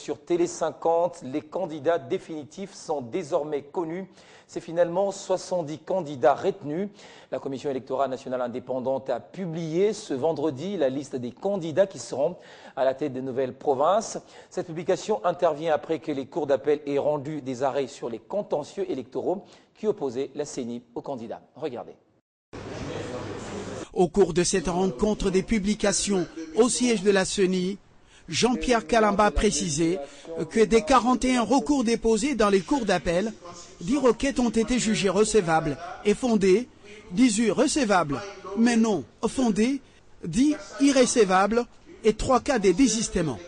Sur Télé 50, les candidats définitifs sont désormais connus. C'est finalement 70 candidats retenus. La Commission électorale nationale indépendante a publié ce vendredi la liste des candidats qui seront à la tête des nouvelles provinces. Cette publication intervient après que les cours d'appel aient rendu des arrêts sur les contentieux électoraux qui opposaient la CENI aux candidats. Regardez. Au cours de cette rencontre des publications au siège de la CENI, Jean-Pierre Kalamba a précisé que des 41 recours déposés dans les cours d'appel, 10 requêtes ont été jugées recevables et fondées, 18 recevables mais non fondées, 10 irrécevables et 3 cas de désistement.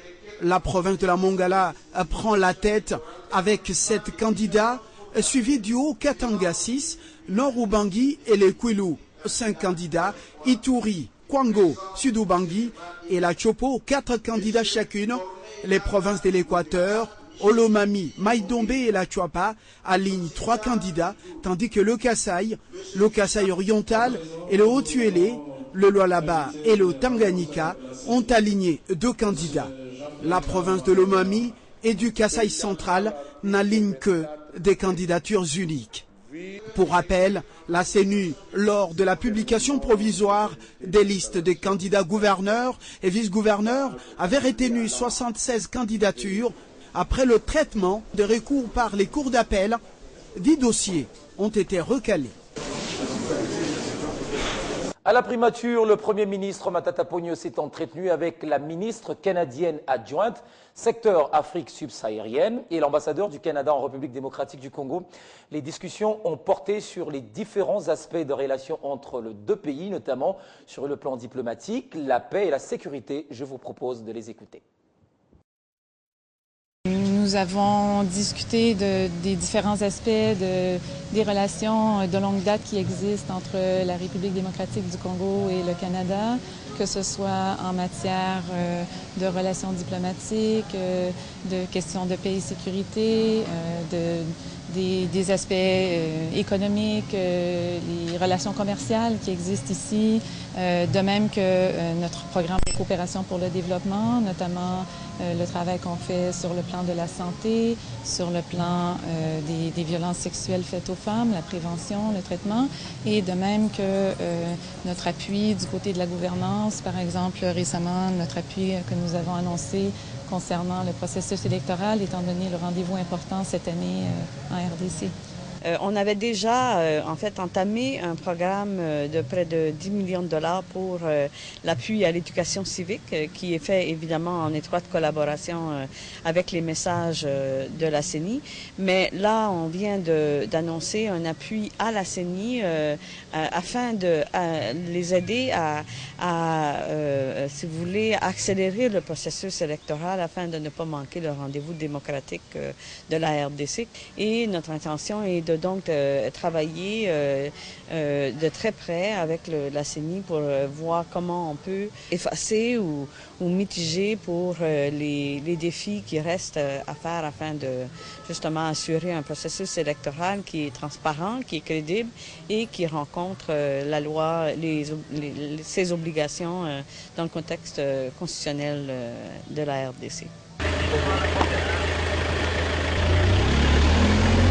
La province de la Mongala prend la tête avec 7 candidats, suivis du Haut-Katanga 6, Nord-Ubangi et les Kwilu 5 candidats, Ituri, Kwango, Sud-Ubangi et la Chopo 4 candidats chacune. Les provinces de l'Équateur, Olomami, Maïdombe et la Chuapa alignent 3 candidats, tandis que le Kasaï oriental et le Haut-Tuélé, le Lualaba et le Tanganyika ont aligné 2 candidats. La province de l'Omami et du Kasaï central n'alignent que des candidatures uniques. Pour rappel, la CENI, lors de la publication provisoire des listes des candidats gouverneurs et vice-gouverneurs, avait retenu 76 candidatures. Après le traitement de recours par les cours d'appel, 10 dossiers ont été recalés. À la primature, le Premier ministre Matata Ponyo s'est entretenu avec la ministre canadienne adjointe, secteur Afrique subsaharienne, et l'ambassadeur du Canada en République démocratique du Congo. Les discussions ont porté sur les différents aspects de relations entre les deux pays, notamment sur le plan diplomatique, la paix et la sécurité. Je vous propose de les écouter. Nous avons discuté des différents aspects des relations de longue date qui existent entre la République démocratique du Congo et le Canada, que ce soit en matière de relations diplomatiques, de questions de paix et sécurité, des aspects économiques, les relations commerciales qui existent ici, de même que notre programme de coopération pour le développement, notamment le travail qu'on fait sur le plan de la santé, sur le plan des violences sexuelles faites aux femmes, la prévention, le traitement, et de même que notre appui du côté de la gouvernance, par exemple récemment notre appui que nous avons annoncé concernant le processus électoral, étant donné le rendez-vous important cette année en RDC. On avait déjà en fait entamé un programme de près de 10 millions de dollars pour l'appui à l'éducation civique qui est fait évidemment en étroite collaboration avec les messages de la CENI. Mais là, on vient d'annoncer un appui à la CENI afin de les aider à si vous voulez, accélérer le processus électoral afin de ne pas manquer le rendez-vous démocratique de la RDC. Et notre intention est de donc travailler de très près avec la CENI pour voir comment on peut effacer ou mitiger pour les défis qui restent à faire afin de justement assurer un processus électoral qui est transparent, qui est crédible et qui rencontre la loi, ses obligations dans le contexte constitutionnel de la RDC.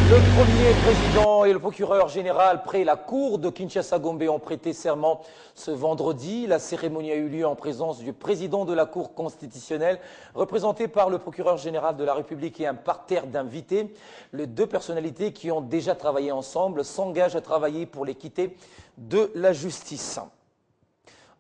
Le premier président et le procureur général près la cour de Kinshasa-Gombe ont prêté serment ce vendredi. La cérémonie a eu lieu en présence du président de la cour constitutionnelle, représenté par le procureur général de la République et un parterre d'invités. Les deux personnalités qui ont déjà travaillé ensemble s'engagent à travailler pour l'équité de la justice.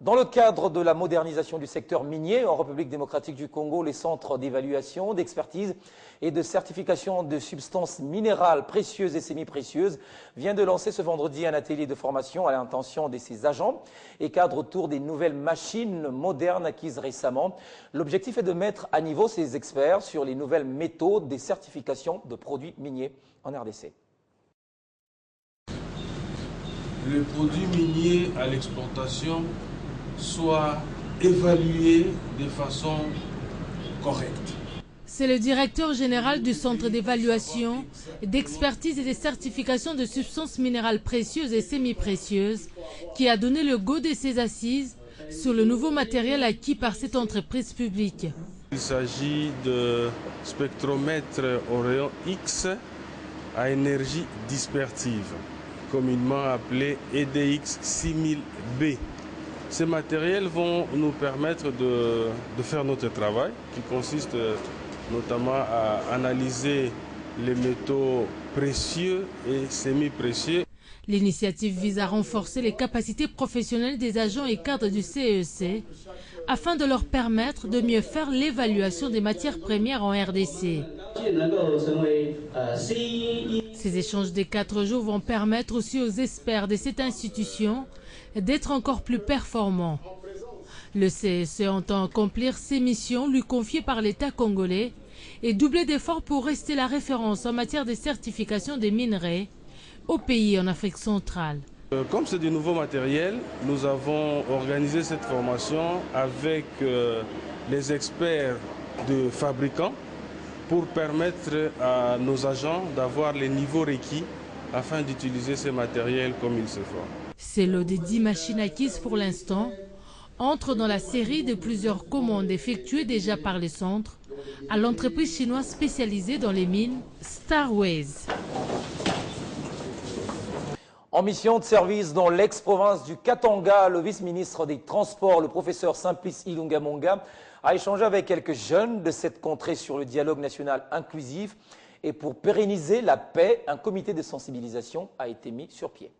Dans le cadre de la modernisation du secteur minier en République démocratique du Congo, les centres d'évaluation, d'expertise et de certification de substances minérales précieuses et semi-précieuses vient de lancer ce vendredi un atelier de formation à l'intention de ses agents et cadres autour des nouvelles machines modernes acquises récemment. L'objectif est de mettre à niveau ces experts sur les nouvelles méthodes des certifications de produits miniers en RDC. Les produits miniers à l'exportation soient évalués de façon correcte. C'est le directeur général du Centre d'évaluation, d'expertise et de certification de substances minérales précieuses et semi-précieuses qui a donné le go de ses assises sur le nouveau matériel acquis par cette entreprise publique. Il s'agit de spectromètres au rayon X à énergie dispersive, communément appelé EDX 6000B. Ces matériels vont nous permettre de faire notre travail, qui consiste notamment à analyser les métaux précieux et semi-précieux. L'initiative vise à renforcer les capacités professionnelles des agents et cadres du CEC afin de leur permettre de mieux faire l'évaluation des matières premières en RDC. Ces échanges des 4 jours vont permettre aussi aux experts de cette institution d'être encore plus performants. Le CEC entend accomplir ses missions lui confiées par l'État congolais et doubler d'efforts pour rester la référence en matière de certification des minerais au pays en Afrique centrale. Comme c'est du nouveau matériel, nous avons organisé cette formation avec les experts de fabricants pour permettre à nos agents d'avoir les niveaux requis afin d'utiliser ces matériels comme il se faut. Ces lots de 10 machines acquises pour l'instant entrent dans la série de plusieurs commandes effectuées déjà par les centres à l'entreprise chinoise spécialisée dans les mines Starways. En mission de service dans l'ex-province du Katanga, le vice-ministre des Transports, le professeur Simplice Ilunga Monga, a échangé avec quelques jeunes de cette contrée sur le dialogue national inclusif. Et pour pérenniser la paix, un comité de sensibilisation a été mis sur pied.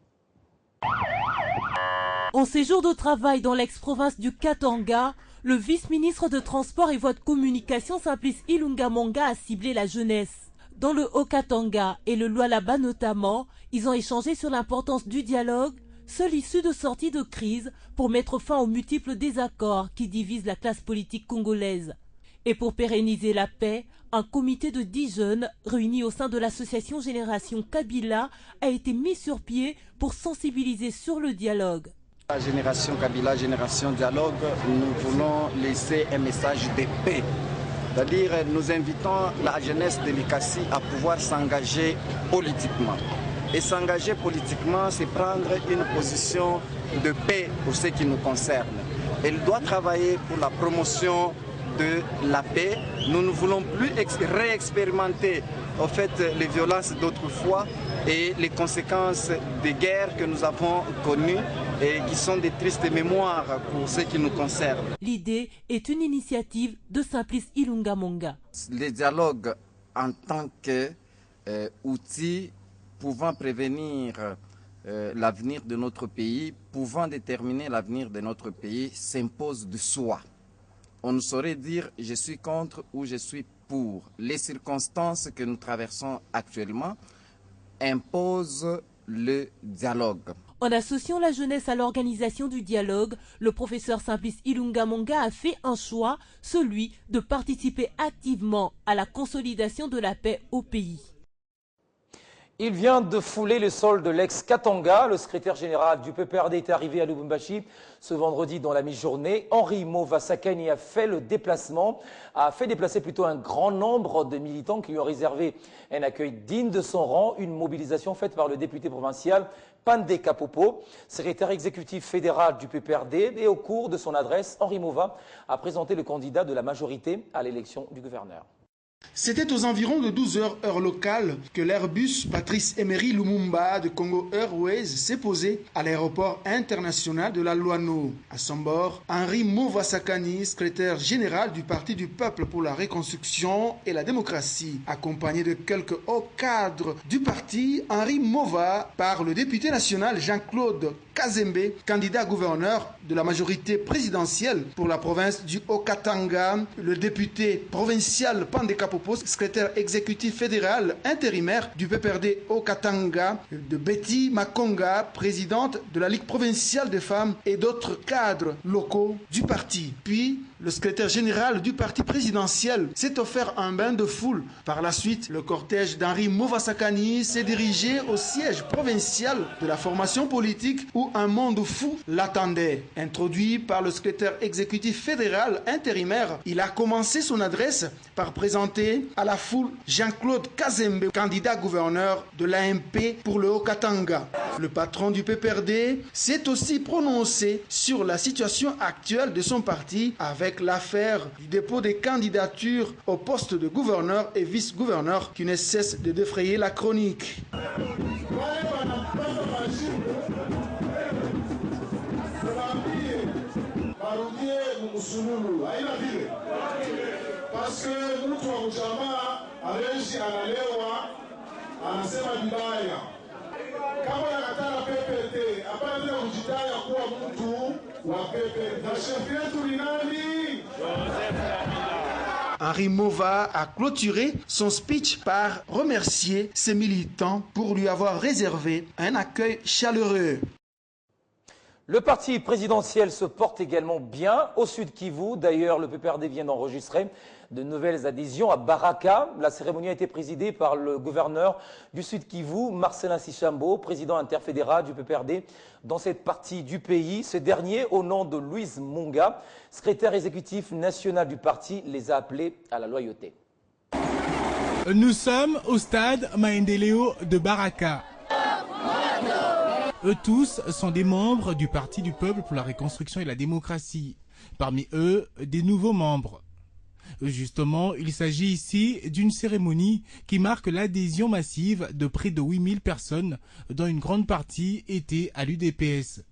En séjour de travail dans l'ex-province du Katanga, le vice-ministre de Transport et Voies de Communication Simplice Ilunga Monga a ciblé la jeunesse. Dans le Haut-Katanga et le Lualaba notamment, ils ont échangé sur l'importance du dialogue, seule issue de sortie de crise pour mettre fin aux multiples désaccords qui divisent la classe politique congolaise. Et pour pérenniser la paix, un comité de 10 jeunes réunis au sein de l'association Génération Kabila a été mis sur pied pour sensibiliser sur le dialogue. La Génération Kabila, Génération Dialogue, nous voulons laisser un message de paix. C'est-à-dire, nous invitons la jeunesse de l'ICASI à pouvoir s'engager politiquement. Et s'engager politiquement, c'est prendre une position de paix pour ce qui nous concerne. Elle doit travailler pour la promotion de la paix. Nous ne voulons plus réexpérimenter en fait, les violences d'autrefois et les conséquences des guerres que nous avons connues et qui sont des tristes mémoires pour ce qui nous concerne. L'idée est une initiative de Simplice Ilunga Monga. Le dialogue en tant qu'outil pouvant prévenir l'avenir de notre pays, pouvant déterminer l'avenir de notre pays, s'impose de soi. On ne saurait dire « je suis contre » ou « je suis pour ». Les circonstances que nous traversons actuellement imposent le dialogue. En associant la jeunesse à l'organisation du dialogue, le professeur Simplice Ilunga Monga a fait un choix, celui de participer activement à la consolidation de la paix au pays. Il vient de fouler le sol de l'ex-Katanga. Le secrétaire général du PPRD est arrivé à Lubumbashi ce vendredi dans la mi-journée. Henri Movasakani a fait déplacer plutôt un grand nombre de militants qui lui ont réservé un accueil digne de son rang. Une mobilisation faite par le député provincial Pandé Kapopo, secrétaire exécutif fédéral du PPRD. Et au cours de son adresse, Henri Mova a présenté le candidat de la majorité à l'élection du gouverneur. C'était aux environs de 12 heures locale que l'Airbus Patrice Emery Lumumba de Congo Airways s'est posé à l'aéroport international de la Luano. À son bord, Henri Movasakani, secrétaire général du Parti du Peuple pour la Reconstruction et la Démocratie, accompagné de quelques hauts cadres du parti, Henri Mova, par le député national Jean-Claude Kazembe, candidat gouverneur de la majorité présidentielle pour la province du Haut-Katanga, le député provincial Pandé Kapopo, secrétaire exécutif fédéral intérimaire du PPRD Haut-Katanga, de Betty Makonga, présidente de la Ligue provinciale des femmes et d'autres cadres locaux du parti. Puis, le secrétaire général du parti présidentiel s'est offert un bain de foule. Par la suite, le cortège d'Henri Movasakani s'est dirigé au siège provincial de la formation politique où un monde fou l'attendait. Introduit par le secrétaire exécutif fédéral intérimaire, il a commencé son adresse par présenter à la foule Jean-Claude Kazembe, candidat gouverneur de l'AMP pour le Haut-Katanga. Le patron du PPRD s'est aussi prononcé sur la situation actuelle de son parti avec avec l'affaire du dépôt des candidatures au poste de gouverneur et vice-gouverneur qui ne cesse de défrayer la chronique. Parce que mtu wa ujamaa alenshi analewa anasema vibaya kama anakatala PPT hapana bila kujitaya kuwa mtu wa PPT. Na chef yetu ni nani? Henri Mova a clôturé son speech par remercier ses militants pour lui avoir réservé un accueil chaleureux. Le parti présidentiel se porte également bien au Sud Kivu. D'ailleurs, le PPRD vient d'enregistrer de nouvelles adhésions à Baraka. La cérémonie a été présidée par le gouverneur du Sud Kivu, Marcelin Sichambo, président interfédéral du PPRD dans cette partie du pays. Ce dernier, au nom de Louise Munga, secrétaire exécutif national du parti, les a appelés à la loyauté. Nous sommes au stade Maendeleo de Baraka. Eux tous sont des membres du Parti du Peuple pour la Reconstruction et la Démocratie. Parmi eux, des nouveaux membres. Justement, il s'agit ici d'une cérémonie qui marque l'adhésion massive de près de 8000 personnes, dont une grande partie était à l'UDPS.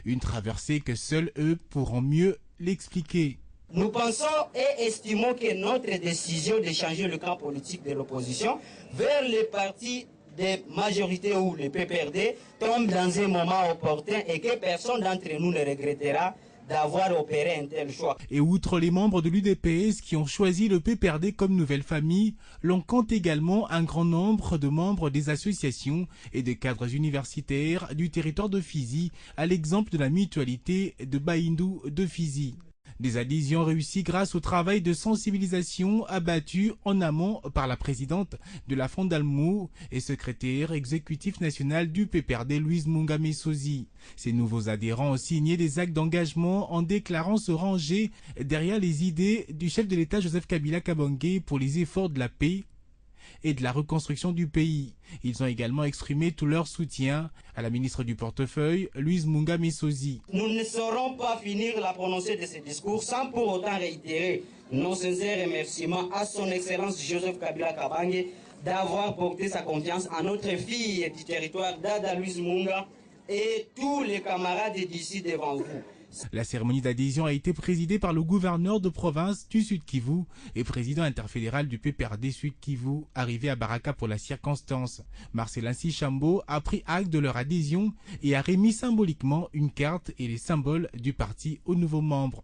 Une traversée que seuls eux pourront mieux l'expliquer. Nous pensons et estimons que notre décision de changer le camp politique de l'opposition vers les partis des majorités ou le PPRD tombe dans un moment opportun et que personne d'entre nous ne regrettera d'avoir opéré un tel choix. Et outre les membres de l'UDPS qui ont choisi le PPRD comme nouvelle famille, l'on compte également un grand nombre de membres des associations et des cadres universitaires du territoire de Fizi, à l'exemple de la mutualité de Baïndou de Fizi. Des adhésions réussies grâce au travail de sensibilisation abattu en amont par la présidente de la Fondalmo et secrétaire exécutif national du PPRD, Louise Munga Messozi. Ces nouveaux adhérents ont signé des actes d'engagement en déclarant se ranger derrière les idées du chef de l'État Joseph Kabila Kabange pour les efforts de la paix et de la reconstruction du pays. Ils ont également exprimé tout leur soutien à la ministre du portefeuille, Louise Munga Messozi. Nous ne saurons pas finir la prononcée de ce discours sans pour autant réitérer nos sincères remerciements à son Excellence Joseph Kabila Kabange d'avoir porté sa confiance à notre fille du territoire, Dada Louise Munga, et tous les camarades d'ici devant vous. La cérémonie d'adhésion a été présidée par le gouverneur de province du Sud Kivu et président interfédéral du PPRD Sud Kivu, arrivé à Baraka pour la circonstance. Marcelin Sichambo a pris acte de leur adhésion et a remis symboliquement une carte et les symboles du parti aux nouveaux membres.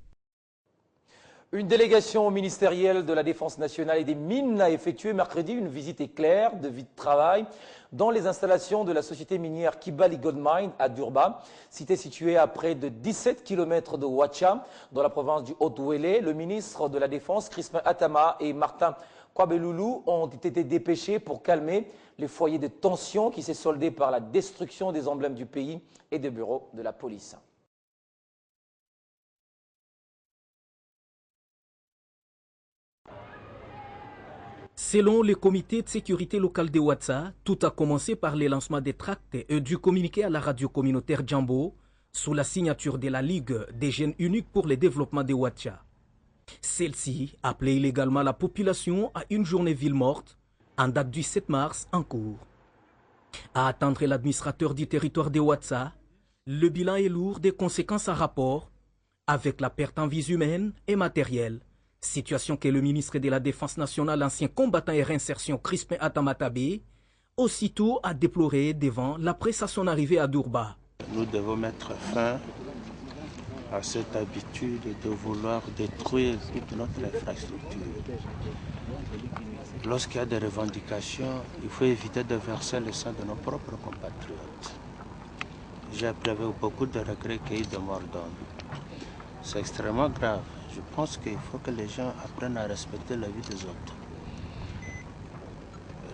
Une délégation ministérielle de la Défense nationale et des Mines a effectué mercredi une visite éclair de vie de travail dans les installations de la société minière Kibali Gold Mine à Durba, cité située à près de 17 km de Ouacha, dans la province du Haut-Ouélé. Le ministre de la Défense, Crispin Atama, et Martin Kwabeloulou ont été dépêchés pour calmer les foyers de tension qui s'est soldé par la destruction des emblèmes du pays et des bureaux de la police. Selon le comité de sécurité locale de Ouatsa, tout a commencé par le lancement des tracts et du communiqué à la radio communautaire Djambo sous la signature de la Ligue des jeunes uniques pour le développement de Ouatcha. Celle-ci appelait illégalement la population à une journée ville morte en date du 7 mars en cours. À attendre l'administrateur du territoire de Ouatsa, le bilan est lourd des conséquences à rapport avec la perte en vies humaines et matérielles. Situation que le ministre de la Défense nationale, ancien combattant et réinsertion Crispin Atamatabé, aussitôt a déploré devant la presse à son arrivée à Durba. Nous devons mettre fin à cette habitude de vouloir détruire toute notre infrastructure. Lorsqu'il y a des revendications, il faut éviter de verser le sang de nos propres compatriotes. J'ai éprouvé beaucoup de regrets qu'il y ait de morts d'hommes. C'est extrêmement grave. Je pense qu'il faut que les gens apprennent à respecter la vie des autres.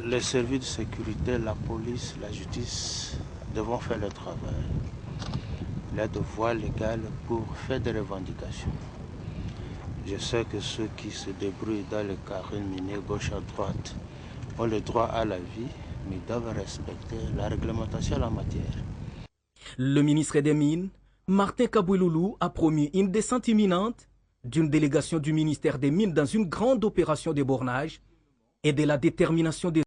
Les services de sécurité, la police, la justice devront faire le travail. Il y a de voies légales pour faire des revendications. Je sais que ceux qui se débrouillent dans les carrés miniers gauche à droite ont le droit à la vie, mais ils doivent respecter la réglementation en la matière. Le ministre des Mines, Martin Kabouloulou, a promis une descente imminente d'une délégation du ministère des Mines dans une grande opération de bornage et de la détermination des